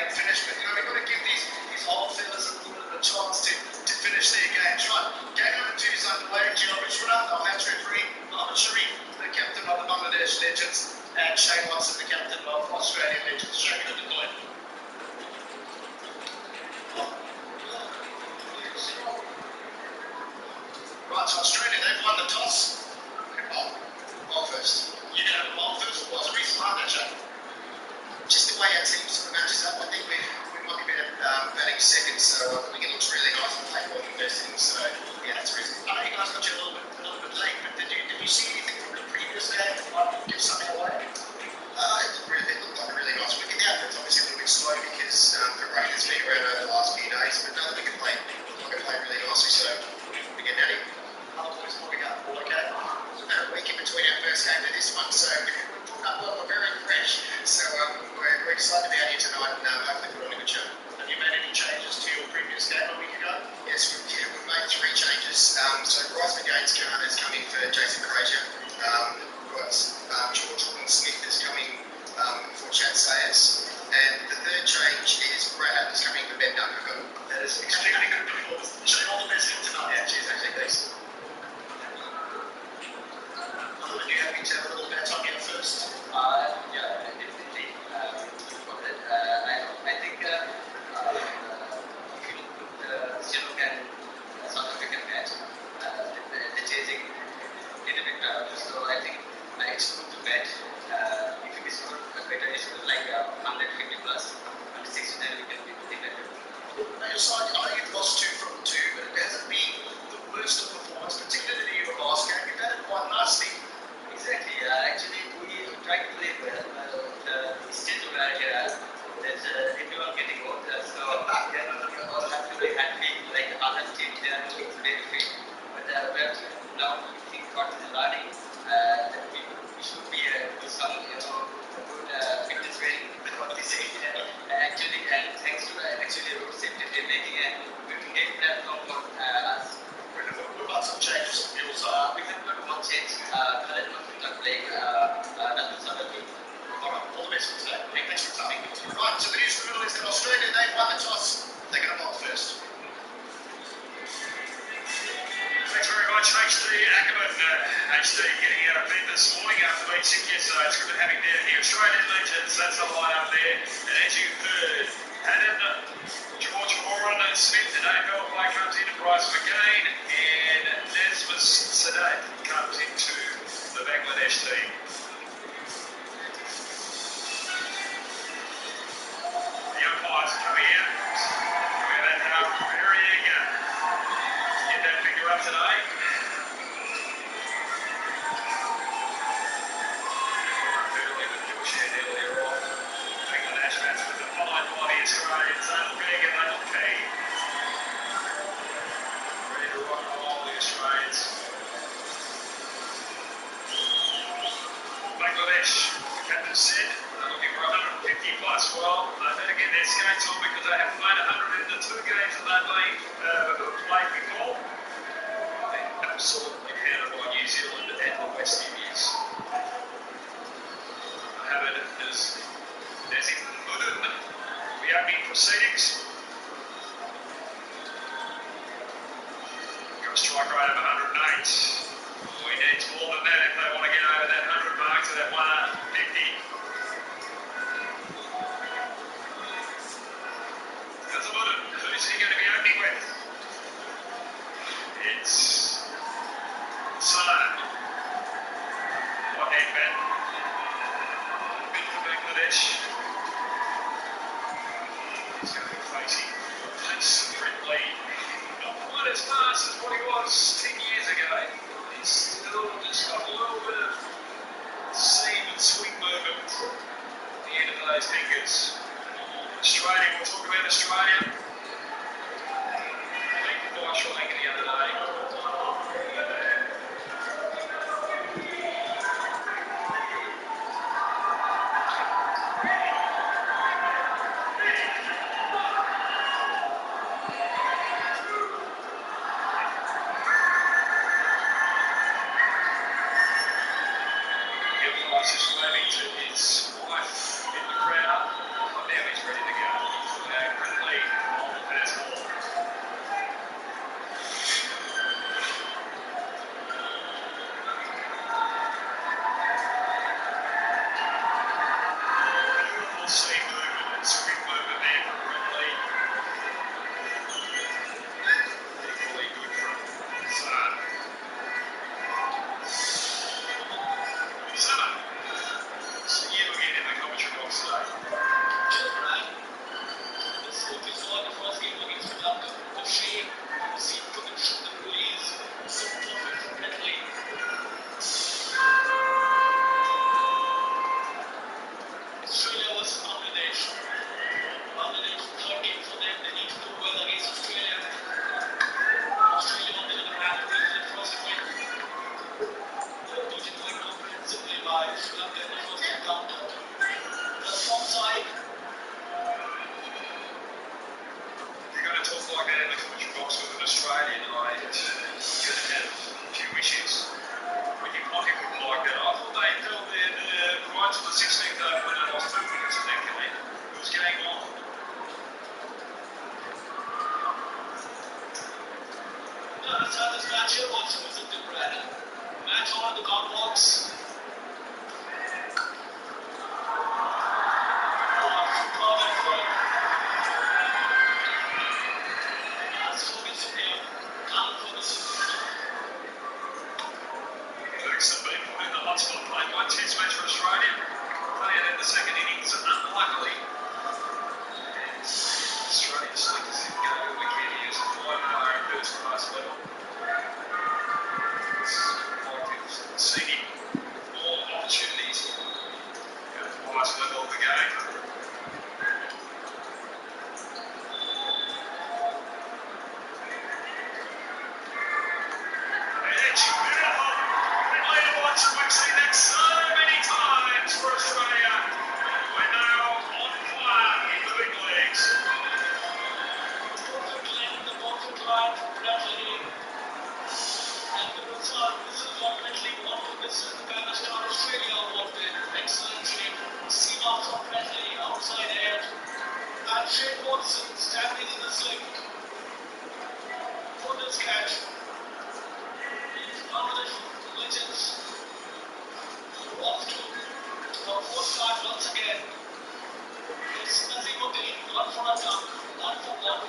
and finish. But we've got to give these old fellas a little bit of a chance to finish their games. Right, game number 2 is underway. Our match referee, Sharif, the captain of the Bangladesh Legends, and Shane Watson, the captain of Australian Legends. Shane, you're deployed. Right, so Australia, they've won the toss. Ball first. You can have the ball first. What's the reason behind that, Shane? Just the way our team sort of matches up. I think we might be better batting second, so I think it looks really nice to play ball in first innings. So yeah, that's the reason. I know you guys got you a little bit late, but did you see anything from the previous game that might give something away? It looked like a really nice wicket out. It's obviously a little bit slow because the rain has been around over the last few days, but no, the wicket played really nicely. So we get at it. Other boys warming up, all okay? A week in between our first game to this one, so we're putting up well, we're very fresh. So we're excited to be out here tonight and hopefully put on a good show. Have you made any changes to your previous game a week ago? Yes, we've made 3 changes. So Bryce McGain's come in for Jason Crozier. We've got George Smith is coming for Chad Sayers. And the third change is Brad is coming for Ben Duncan. That is extremely good performance. Shane, all the best for tonight. Yeah, cheers, actually, thanks. Are you happy to have a little bit of time here first? Yeah, definitely. I think if you look at Sri Lankan South African match, the chasing did a bit so I think it's good to bet. If it is good, better is good, like 150 plus, 160, then we can be better. Now your side, I know you've lost 2 from 2, but it hasn't been the worst of performance, particularly in your last game. You've had it quite nicely. Exactly. Actually, we try to play well. The stage where there's everyone getting old, so all have to be happy. Like other teams, they are very fit. But now we think what is learning that we should be with some good fitness training. What they say. Actually, and thanks to road safety, they're making a good game platform for us. What about some changes from your side? We have got one change. Khaled playing Nazmus. Alright, all the best for today. Thanks for coming. Right, so the news from the middle is that Australia, they've won the toss. They're going to bowl first. Thanks very much, HD. Ahmed, HD getting out of bed this morning after being sick yesterday. It's good to have him down here. Australian Legends, that's the line up there. And as you heard, Adam, George Horan and Smith, and AFL play comes in, Bryce McGain, and Nazmus Sadat comes into the Bangladesh team. The umpires are coming out. Look at that, very eager. Get that figure up today. Earlier on, Bangladesh batsmen defined by the Australians. They look eager, they look keen. Ready to rock and roll, the Australians. Bangladesh, the captain said, they're looking for 150 plus. Well, they better get their skates on because they haven't made 100 in the 2 games that they've played before. They're absolutely pounded by New Zealand and the West Indies. Ahmed is Nazimuddin for the opening proceedings. Got a strike rate of 108. He needs more than that if they want to get over that 100 mark to that 150. Nazimuddin, who's he going to be opening with? It's Hossain. One hand bat. Bangladesh. He's going to be facing pace-friendly, not quite as fast as what he was 10 years ago. He's still just got a little bit of seam and swing movement at the end of those fingers. Australia, we'll talk about Australia. Beat by Sri Lanka the other day. Elias is waving to his wife in the crowd. Oh, now he's ready to go. first game against Sri Lanka. The shame seemed to ensure the release so perfect from Italy. Australia versus Bangladesh. Bangladesh, third game for them. They need to do well against Australia. Australia on the other hand, losing the first win. They were beaten quite comprehensively by Sri Lanka in the first encounter. The form side. You're going to talk like that in the commentary box with an Australian, you're going to have a few issues. Ricky Pocket wouldn't like that. I thought they held their right to the 16th over when they lost 2 wickets in that game. It was game on. Let's have this match here also, isn't it, Brad? Match on the card box. Ferguson being put in the hotspot, playing one test match for Australia. Playing in the second innings, unluckily. Australia selectors didn't go to the wicket. He was a wide player at first class level. I've seen him more opportunities at the highest level of the game. We've seen that so many times for Australia when they are on fire in the big leagues. Perfect length, the perfect line from Bradley. And the result, this is what Bradley wanted. This is the kind of start Australia wanted. Excellent shape. Seam off from Bradley, outside edge. And Shane Watson standing in the slip for this catch. Bangladesh legends. Off to the fourth card once again. It's Nazimuddin, one for a dunk, one for one.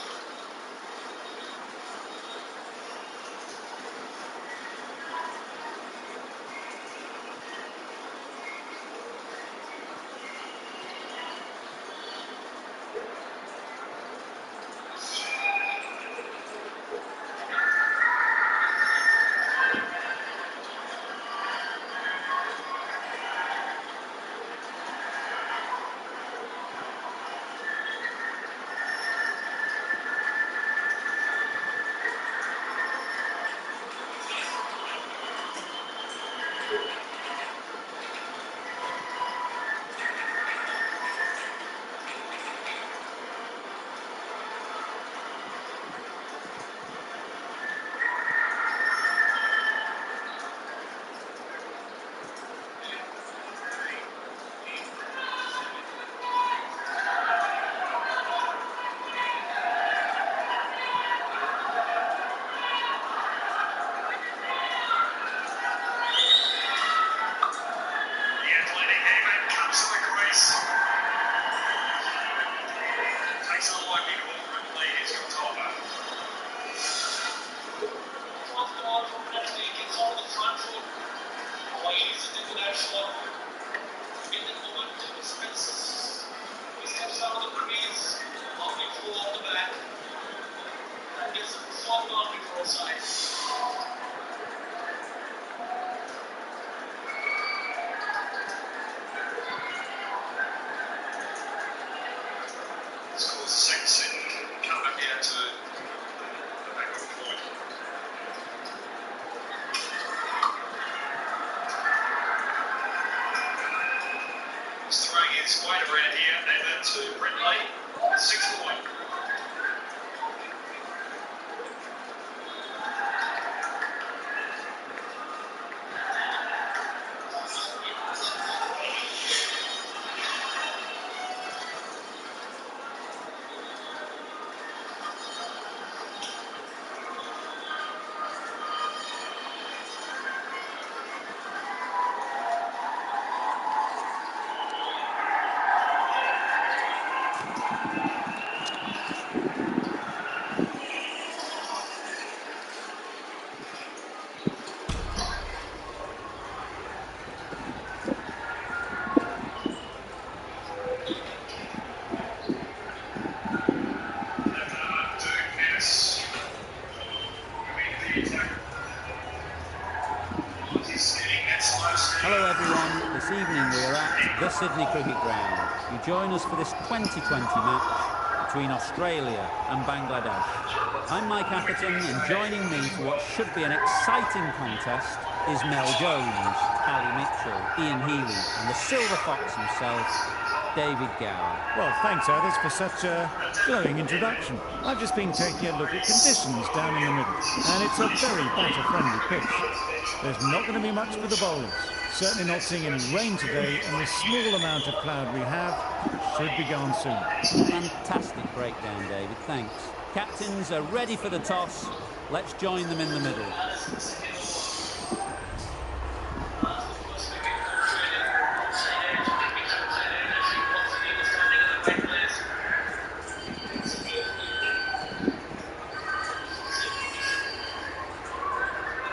His weight around here, and then to Brindley. Sydney Cricket Ground. You join us for this 2020 match between Australia and Bangladesh. I'm Mike Atherton, and joining me for what should be an exciting contest is Mel Jones, Ali Mitchell, Ian Healy, and the Silver Fox himself, David Gower. Well, thanks, Alice, for such a glowing introduction. I've just been taking a look at conditions down in the middle, and it's a very batter-friendly pitch. There's not going to be much for the bowlers. Certainly not seeing any rain today, and the small amount of cloud we have should be gone soon. Fantastic breakdown, David, thanks. Captains are ready for the toss. Let's join them in the middle.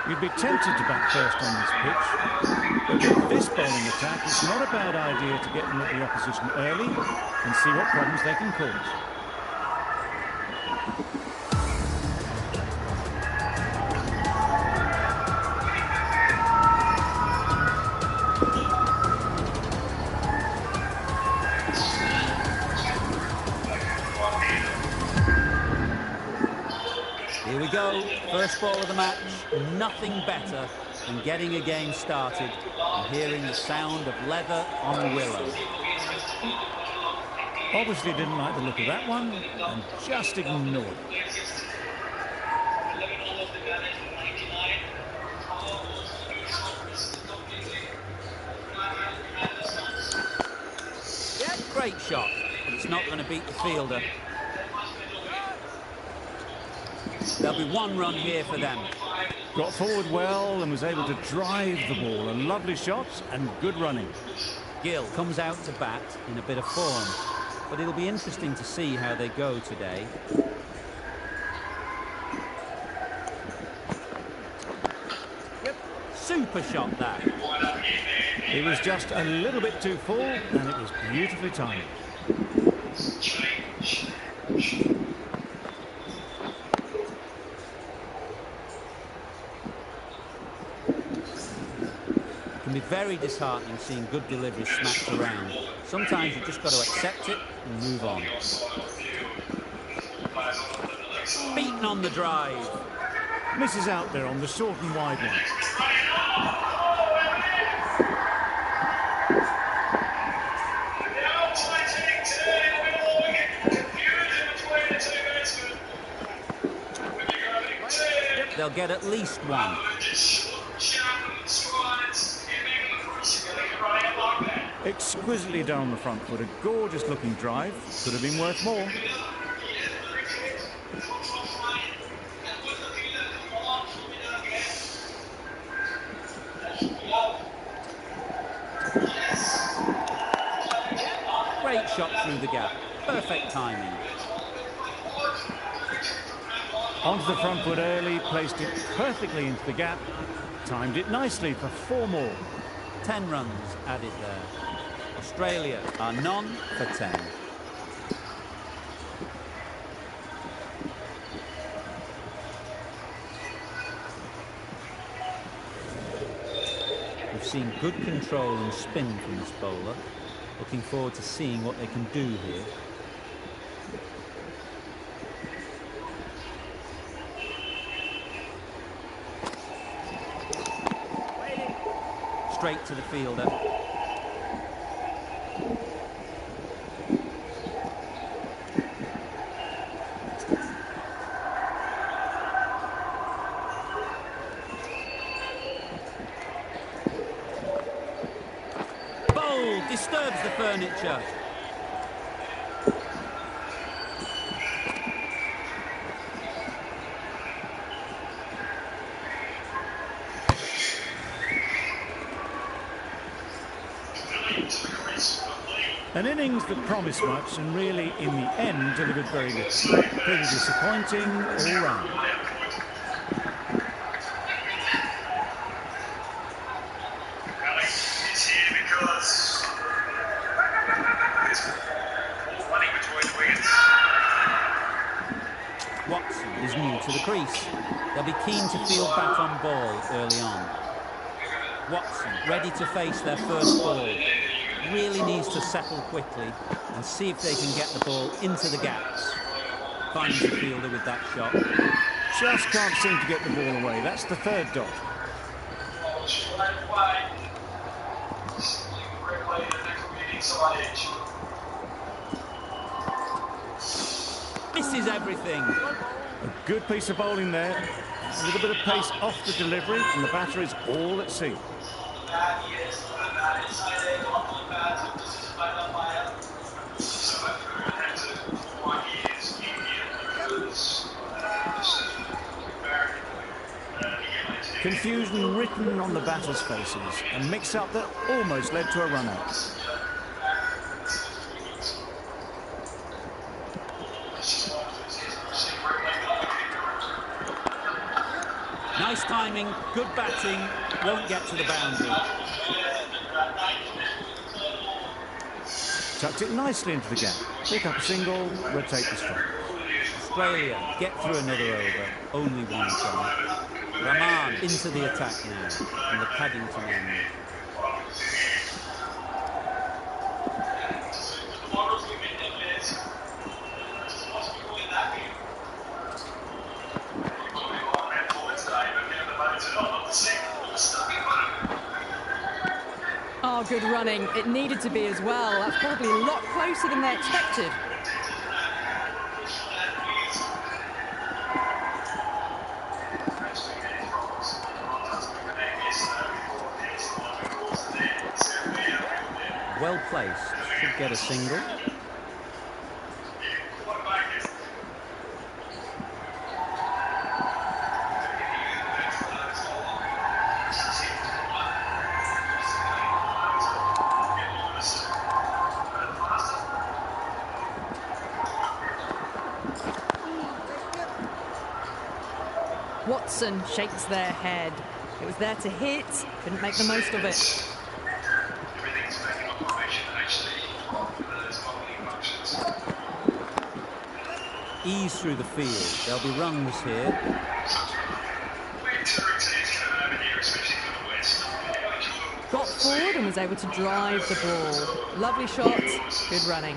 You'd be tempted to bat first on this pitch, but with this bowling attack, it's not a bad idea to get them at the opposition early and see what problems they can cause. Here we go, first ball of the match. Nothing better than getting a game started and hearing the sound of leather on willow. Obviously didn't like the look of that one and just ignored it. Yeah, great shot, but it's not going to beat the fielder. There'll be one run here for them. Got forward well and was able to drive the ball. A lovely shot and good running. Gill comes out to bat in a bit of form, but it'll be interesting to see how they go today. Yep, super shot that. It was just a little bit too full and it was beautifully timed. It can be very disheartening seeing good deliveries smacked around. Sometimes you've just got to accept it and move on. Beaten on the drive. Misses out there on the short and wide one. They'll get at least one. Exquisitely done on the front foot, a gorgeous looking drive, could have been worth more. Great shot through the gap, perfect timing. Onto the front foot early, placed it perfectly into the gap, timed it nicely for 4 more. 10 runs added there. Australia are none for 10. We've seen good control and spin from this bowler. Looking forward to seeing what they can do here. Straight to the fielder. Disturbs the furniture. An innings that promised much and really, in the end, delivered very little. Pretty disappointing all round. Watson is new to the crease. They'll be keen to field bat on ball early on. Watson ready to face their first ball. really needs to settle quickly and see if they can get the ball into the gaps. Finds the fielder with that shot. Just can't seem to get the ball away. That's the third dot. Misses everything. A good piece of bowling there. A little bit of pace off the delivery, and the batter is all at sea. Confusion written on the batters' faces, a mix-up that almost led to a run-out. Nice timing, good batting, won't get to the boundary. Tucked it nicely into the gap. Pick up a single, rotate the strike. Australia get through another over, only one try. Rahman into the attack now, and the Paddington end. Oh, good running. It needed to be as well. That's probably a lot closer than they expected. Well placed, should get a single. Watson shakes their head. It was there to hit, couldn't make the most of it. Ease through the field. There'll be runs here. Got forward and was able to drive the ball. Lovely shot, good running.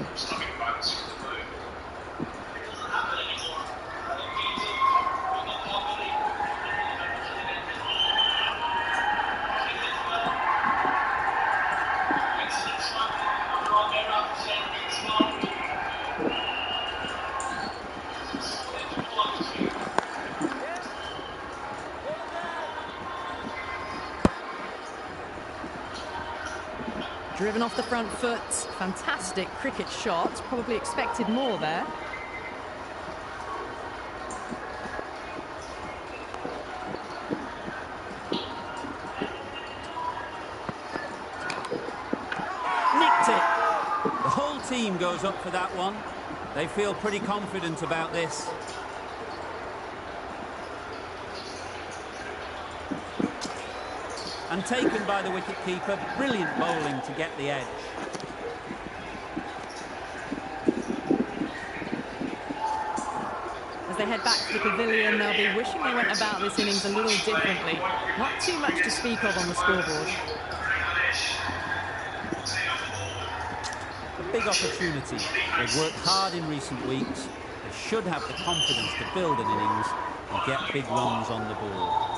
Driven off the front foot, fantastic cricket shot, probably expected more there. Nicked it! The whole team goes up for that one. They feel pretty confident about this. And taken by the wicket-keeper, brilliant bowling to get the edge. As they head back to the pavilion, they'll be wishing they went about this innings a little differently. Not too much to speak of on the scoreboard. A big opportunity. They've worked hard in recent weeks. They should have the confidence to build an innings and get big runs on the board.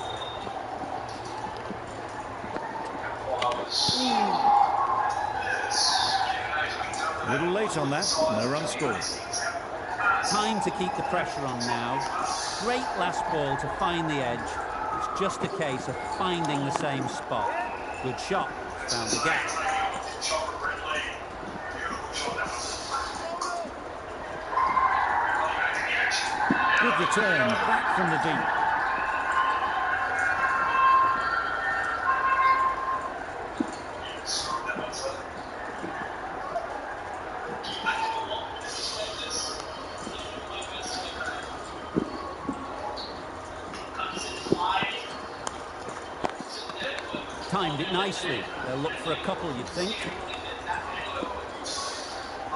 A little late on that, no run scored. Time to keep the pressure on now. Great last ball to find the edge. It's just a case of finding the same spot. Good shot, found the gap. Good return, back from the deep. Timed it nicely. They'll look for a couple, you'd think.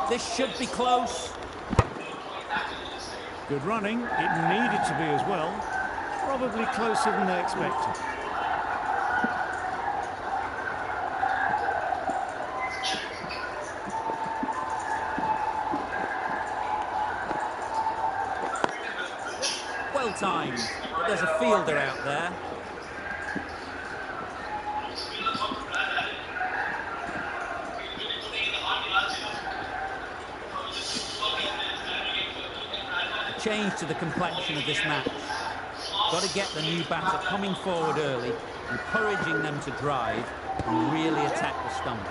This should be close. Good running. It needed to be as well. Probably closer than they expected. Well timed, but there's a fielder out there. Change to the complexion of this match. Got to get the new batter coming forward early, encouraging them to drive and really attack the stumps.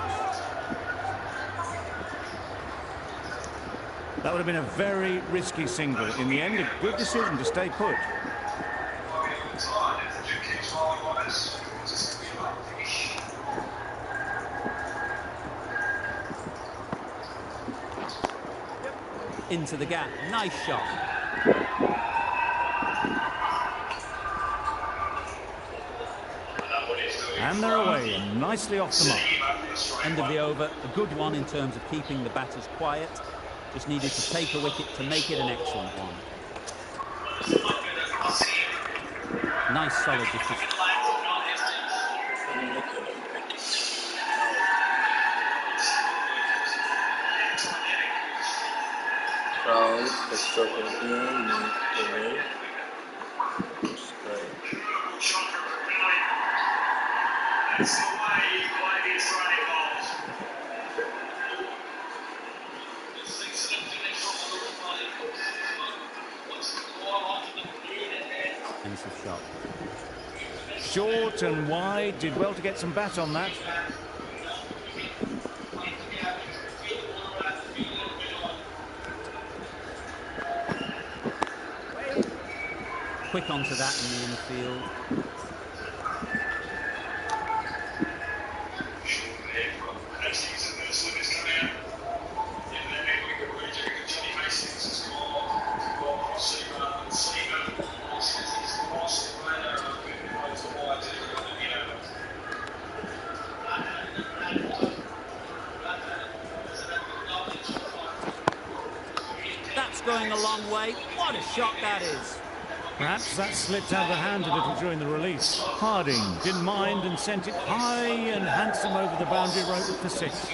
That would have been a very risky single. In the end, a good decision to stay put. Into the gap, nice shot. And they're away, and nicely off the mark. End of the over, a good one in terms of keeping the batters quiet. Just needed to take a wicket to make it an excellent one. Nice solid decision. Round extra 21 minutes. It's the way you play the Australian bowls. Defensive shot. Short and wide, did well to get some bat on that. Quick onto that in the infield. That's going a long way. What a shot that is. Perhaps that slipped out of the hand a little during the release. Harding didn't mind and sent it high and handsome over the boundary rope for 6.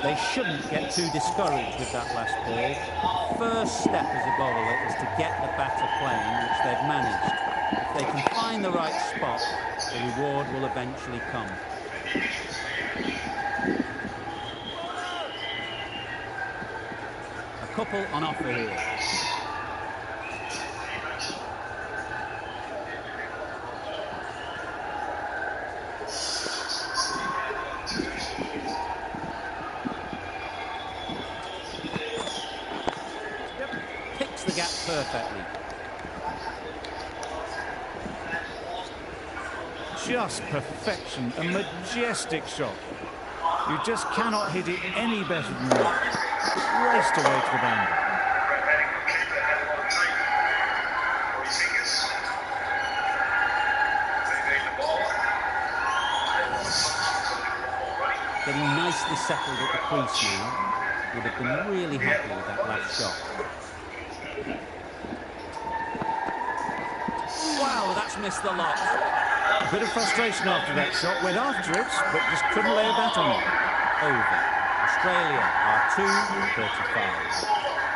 They shouldn't get too discouraged with that last ball. First step as a bowler is to get the batter playing, which they've managed. If they can find the right spot, the reward will eventually come. A couple on offer here. Picks the gap perfectly. Just perfection, a majestic shot. You just cannot hit it any better than that. Raced away to the boundary. Getting nicely settled at the crease now. Would have been really happy with that last shot. Wow, that's missed the lot. A bit of frustration after that shot. Went after it, but just couldn't lay a bat on it. Over. Australia are 2-35.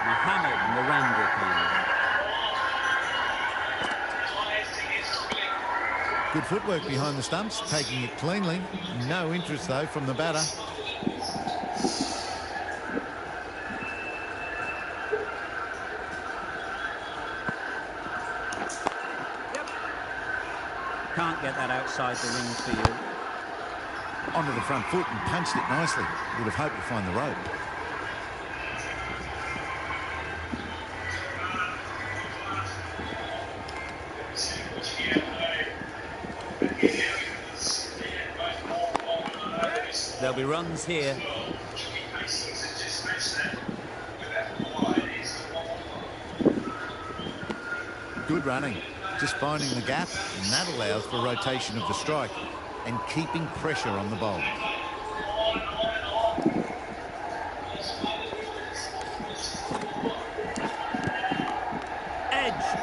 Mohammad and the Razzak man. Good footwork behind the stumps, taking it cleanly. No interest, though, from the batter. Can't get that outside the ring field. Onto the front foot and punched it nicely. Would have hoped to find the rope. There'll be runs here. Good running. Just finding the gap, and that allows for rotation of the strike and keeping pressure on the bowl. Edged.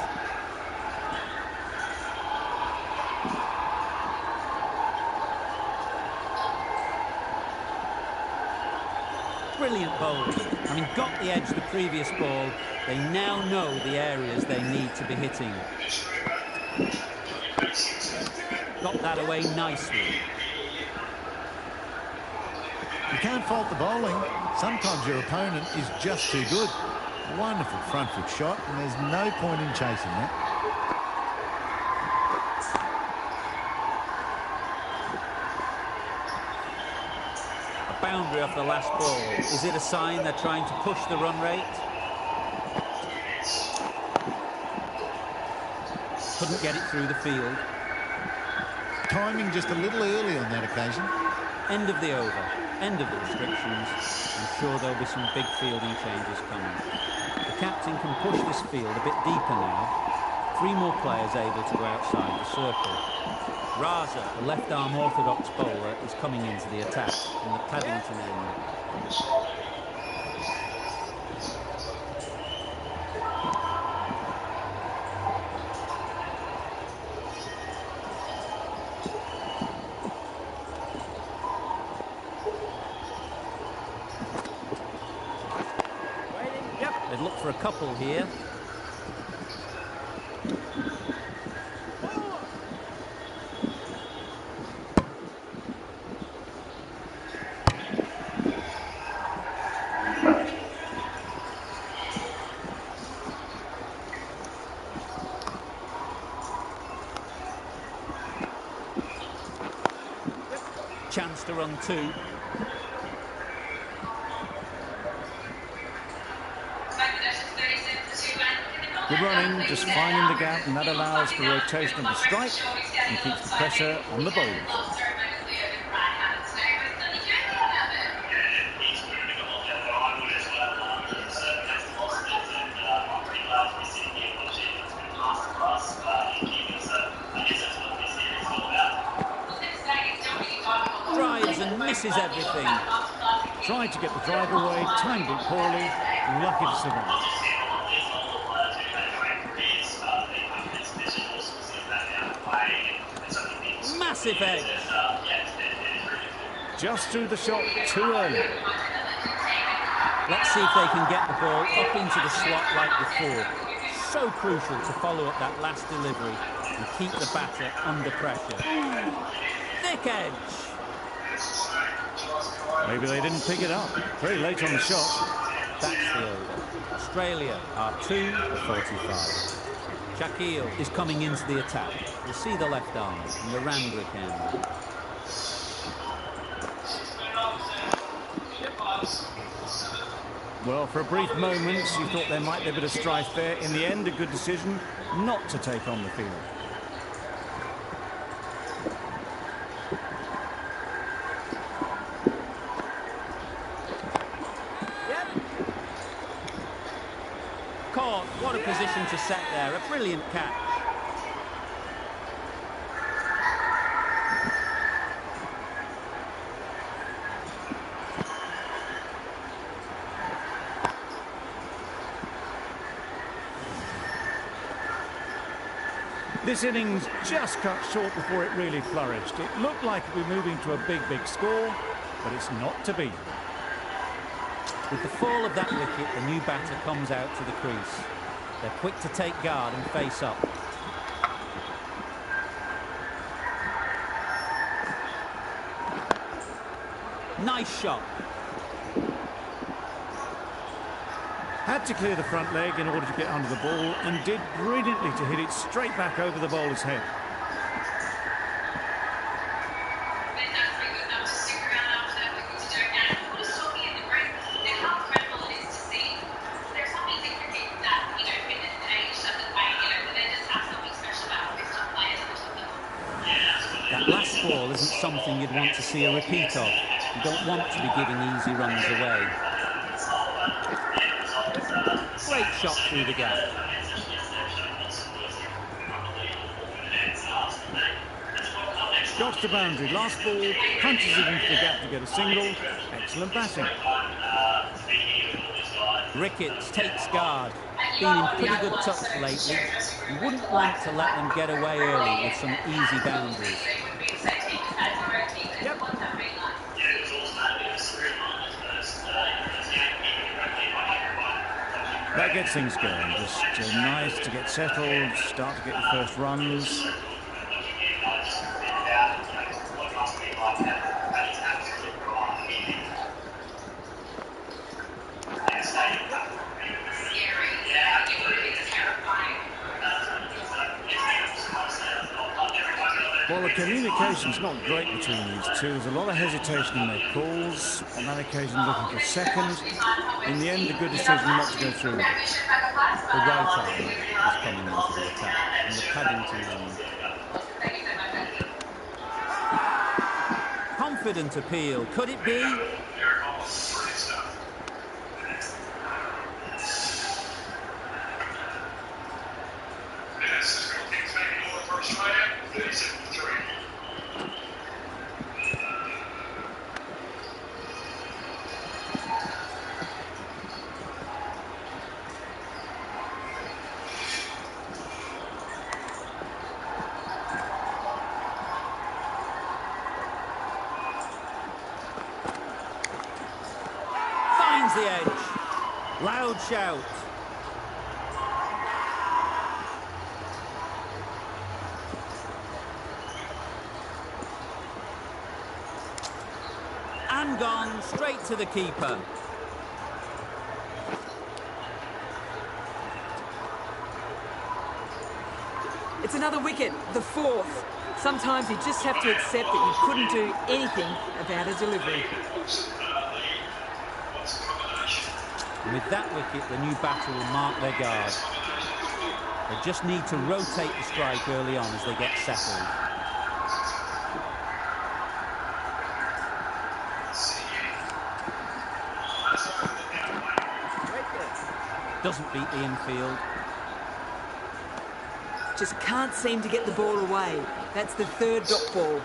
Brilliant bowling. Having got the edge the previous ball, they now know the areas they need to be hitting. Got that away nicely. You can't fault the bowling. Sometimes your opponent is just too good. Wonderful front foot shot, and there's no point in chasing that. A boundary off the last ball. Is it a sign they're trying to push the run rate? Couldn't get it through the field. Timing just a little early on that occasion. End of the over. End of the restrictions. I'm sure there'll be some big fielding changes coming. The captain can push this field a bit deeper now. 3 more players able to go outside the circle. Razzak, the left-arm orthodox bowler, is coming into the attack from the Paddington end. They'd look for a couple here. Chance to run 2. Good running, just finding the gap, and that allows for rotation of the strike and keeps the pressure on the bowlers. Drives and misses everything. Tried to get the drive away, timed it poorly, lucky to survive. Massive edge. Just threw the shot too early. Let's see if they can get the ball up into the slot like before. So crucial to follow up that last delivery and keep the batter under pressure. Thick edge. Maybe they didn't pick it up. Very late on the shot. That's the over. Australia are 2 for 45. Shakil is coming into the attack. We'll see the left arm and the Randwick end. Well, for a brief moment, you thought there might be a bit of strife there. In the end, a good decision not to take on the field. Caught. What a position to set there. A brilliant catch. This innings just cut short before it really flourished. It looked like it would be moving to a big score, but it's not to be. With the fall of that wicket, the new batter comes out to the crease. They're quick to take guard and face up. Nice shot. Had to clear the front leg in order to get under the ball and did brilliantly to hit it straight back over the bowler's head. That last ball isn't something you'd want to see a repeat of. You don't want to be giving easy runs away. Great shot through the gap. Got to boundary. Last ball, punches it into the gap to get a single. Excellent batting. Ricketts takes guard. Been in pretty good touch lately. You wouldn't want to let them get away early with some easy boundaries. Yep. gets things going. Just nice to get settled, start to get your first runs. Well, the communication's not great between these two. There's a lot of hesitation in their calls. On that occasion, looking for second. In the end, a good decision not to go through with it. The right arm is coming into the attack, and the Paddington confident appeal. Could it be? The edge. Loud shout. And gone straight to the keeper. It's another wicket, the fourth. Sometimes you just have to accept that you couldn't do anything about a delivery. And with that wicket, the new batter will mark their guard. They just need to rotate the strike early on as they get settled. Doesn't beat the infield. Just can't seem to get the ball away. That's the third dot ball.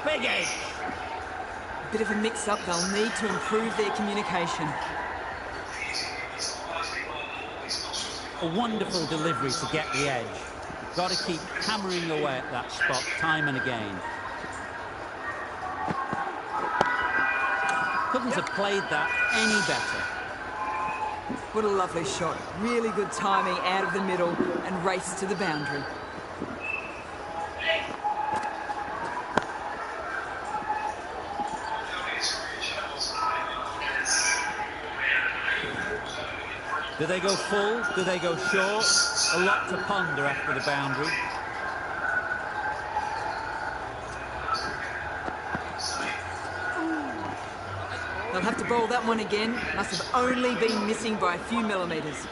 Big edge. A bit of a mix-up. They'll need to improve their communication. A wonderful delivery to get the edge. Got to keep hammering away at that spot time and again. Couldn't have played that any better. What a lovely shot. Really good timing out of the middle and race to the boundary. Do they go full? Do they go short? A lot to ponder after the boundary. They'll have to bowl that one again. Must have only been missing by a few millimetres.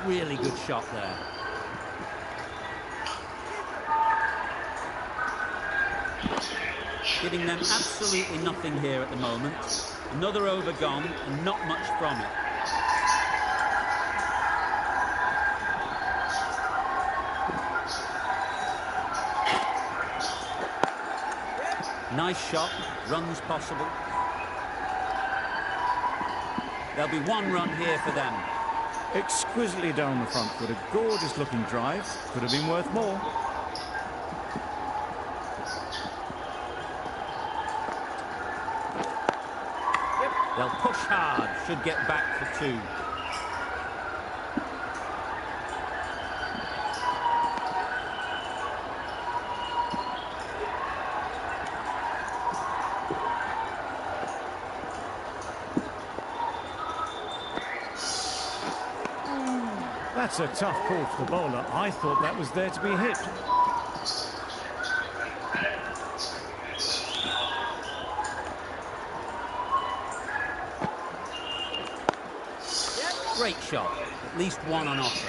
Really good shot there. Giving them absolutely nothing here at the moment. Another over gone and not much from it. Nice shot, runs possible. There'll be one run here for them. Exquisitely down the front foot, a gorgeous looking drive. Could have been worth more. They'll push hard, should get back for two. That's a tough call for the bowler. I thought that was there to be hit. Great shot, at least one on offer.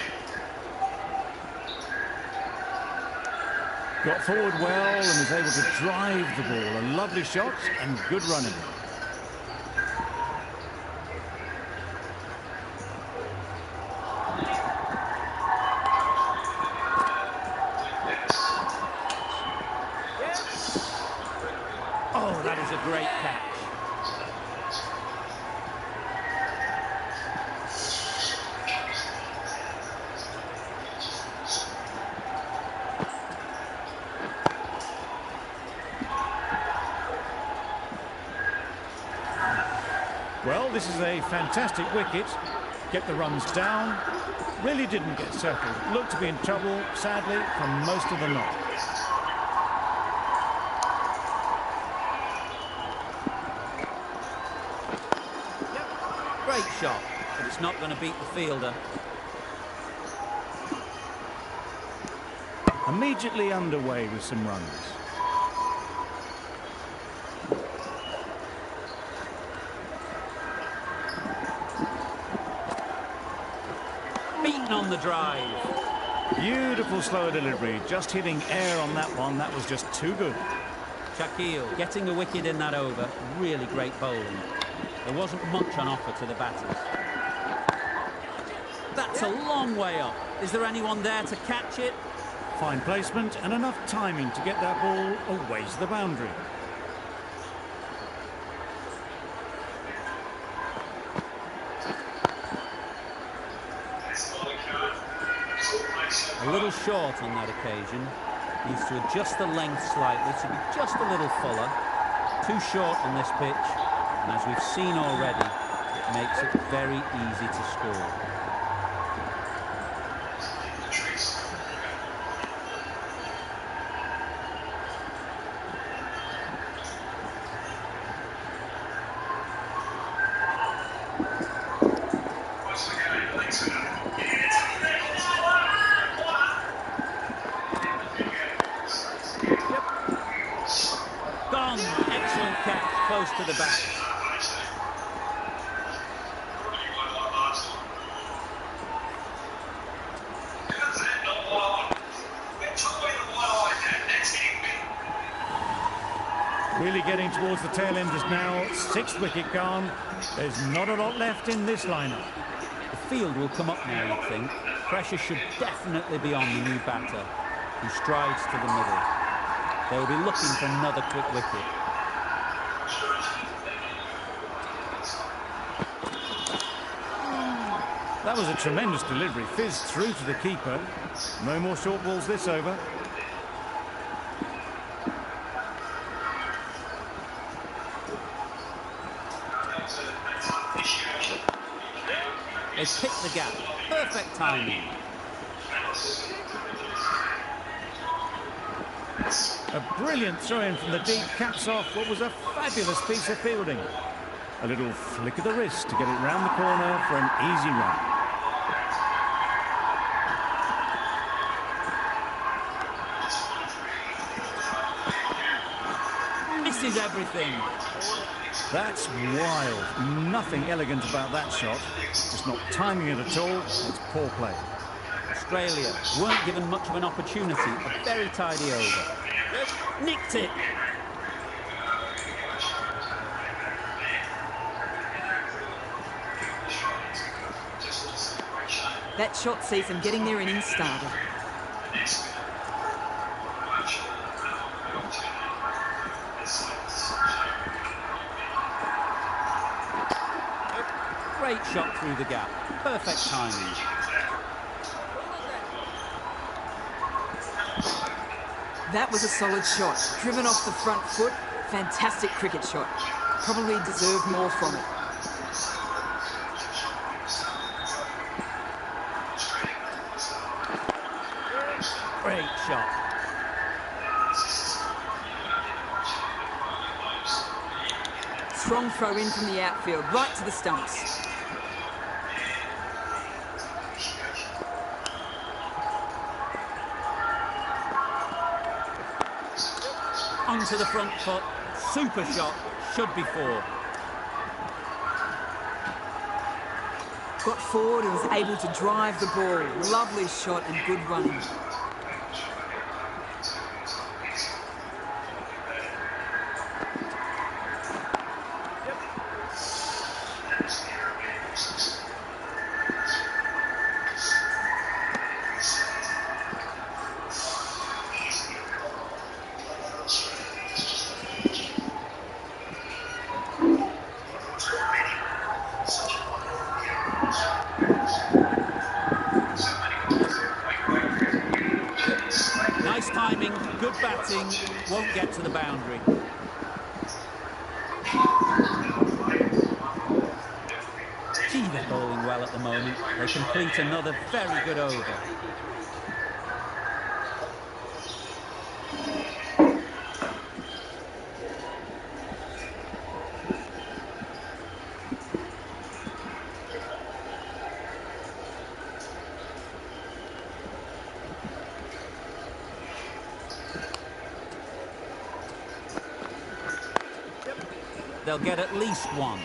Got forward well and was able to drive the ball. A lovely shot and good running. Oh, that is a great catch. Well, this is a fantastic wicket. Get the runs down. Really didn't get settled. Looked to be in trouble, sadly, for most of the night. Great shot, but it's not going to beat the fielder. Immediately underway with some runs. Beaten on the drive. Beautiful slower delivery, just hitting air on that one. That was just too good. Shakil getting a wicket in that over. Really great bowling. There wasn't much on offer to the batters. That's a long way up. Is there anyone there to catch it? Fine placement and enough timing to get that ball away to the boundary. A little short on that occasion. Needs to adjust the length slightly to be just a little fuller. Too short on this pitch. And as we've seen already, it makes it very easy to score. Gone. Excellent catch, close to the back. Really getting towards the tail enders now. Sixth wicket gone. There's not a lot left in this lineup. The field will come up now, you'd think. Pressure should definitely be on the new batter, who strides to the middle. They will be looking for another quick wicket. That was a tremendous delivery. Fizzed through to the keeper. No more short balls this over. They picked the gap. Perfect timing. A brilliant throw-in from the deep, caps off what was a fabulous piece of fielding. A little flick of the wrist to get it round the corner for an easy run. Misses everything. That's wild. Nothing elegant about that shot. Just not timing it at all. It's poor play. Australia weren't given much of an opportunity. A very tidy over. Nicked it. That shot sees them getting their innings started. Great shot through the gap. Perfect timing. That was a solid shot. Driven off the front foot. Fantastic cricket shot. Probably deserved more from it. Great shot. Strong throw in from the outfield, right to the stumps. Onto the front foot. Super shot. Should be four. Got forward and was able to drive the ball. Lovely shot and good running. Nice timing, good batting, won't get to the boundary. well at the moment. They complete another very good over. They'll get at least one.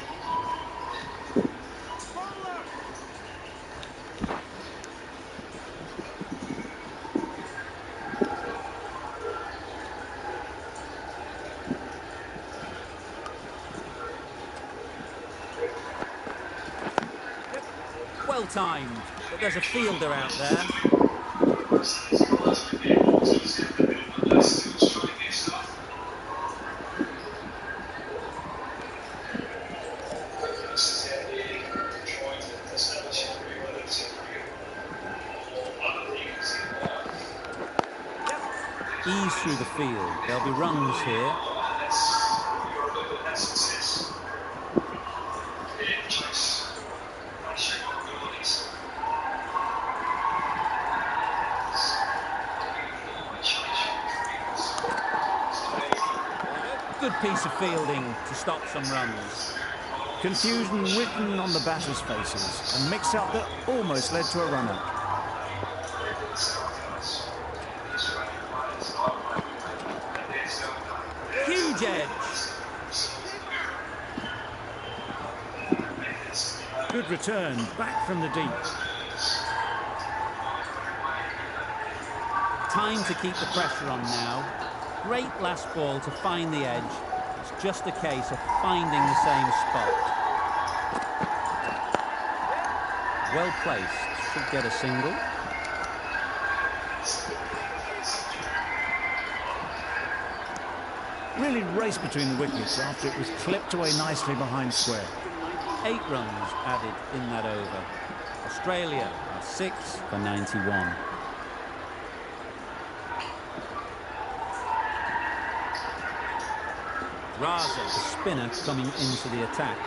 Well timed, but there's a fielder out there. Ease through the field. There'll be runs here. Good piece of fielding to stop some runs. Confusion written on the batters' faces, a mix-up that almost led to a run-out. Huge edge. Good return, back from the deep. Time to keep the pressure on now. Great last ball to find the edge. It's just a case of finding the same spot. Well placed. Should get a single. Really raced between the wickets after it was clipped away nicely behind square. 8 runs added in that over. Australia are 6 for 91. Razzak, the spinner, coming into the attack.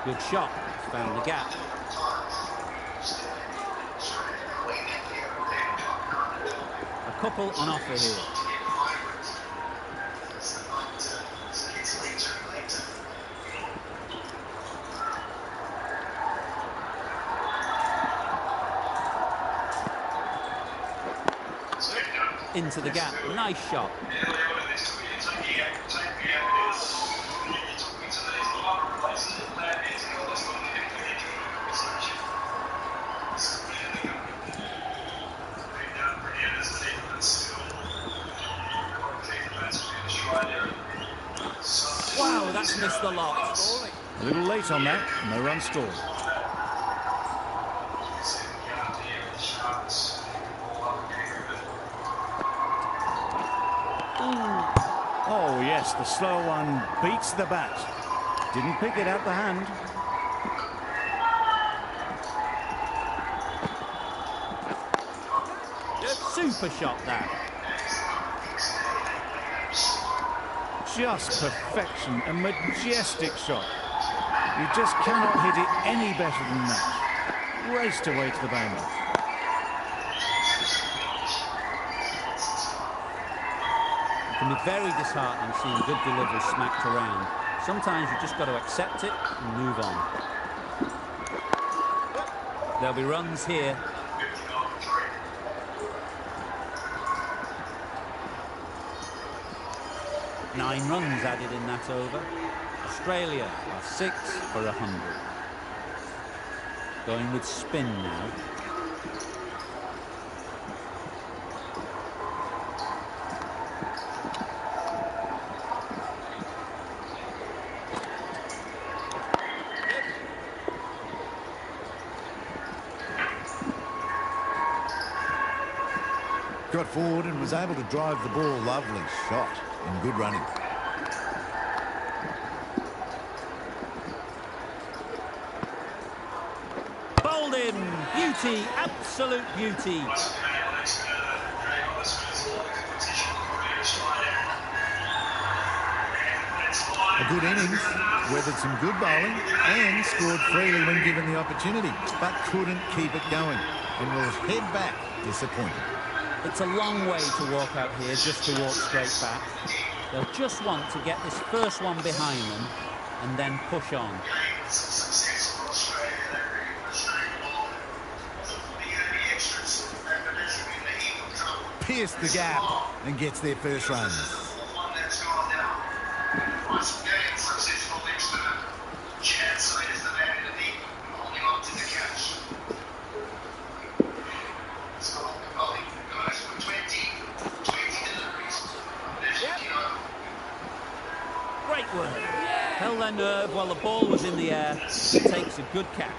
Good shot, found the gap. A couple on offer here. Into the gap, nice shot. Wow, that's missed the lot. A little late on that, no run scored. Oh yes, the slow one beats the bat. Didn't pick it out the hand. Super shot that. Just perfection, a majestic shot. You just cannot hit it any better than that. Raced away to the boundary. It can be very disheartening seeing good delivery smacked around. Sometimes you just got to accept it and move on. There'll be runs here. Nine runs added in that over. Australia are 6 for 100. Going with spin now. Got forward and was able to drive the ball. Lovely shot and good running. Bowled in. Beauty, absolute beauty. A good innings, weathered some good bowling and scored freely when given the opportunity, but couldn't keep it going and will head back disappointed. It's a long way to walk out here just to walk straight back. They'll just want to get this first one behind them and then push on. Pierced the gap and gets their first runs. Great work. Held their nerve while the ball was in the air. Takes a good catch.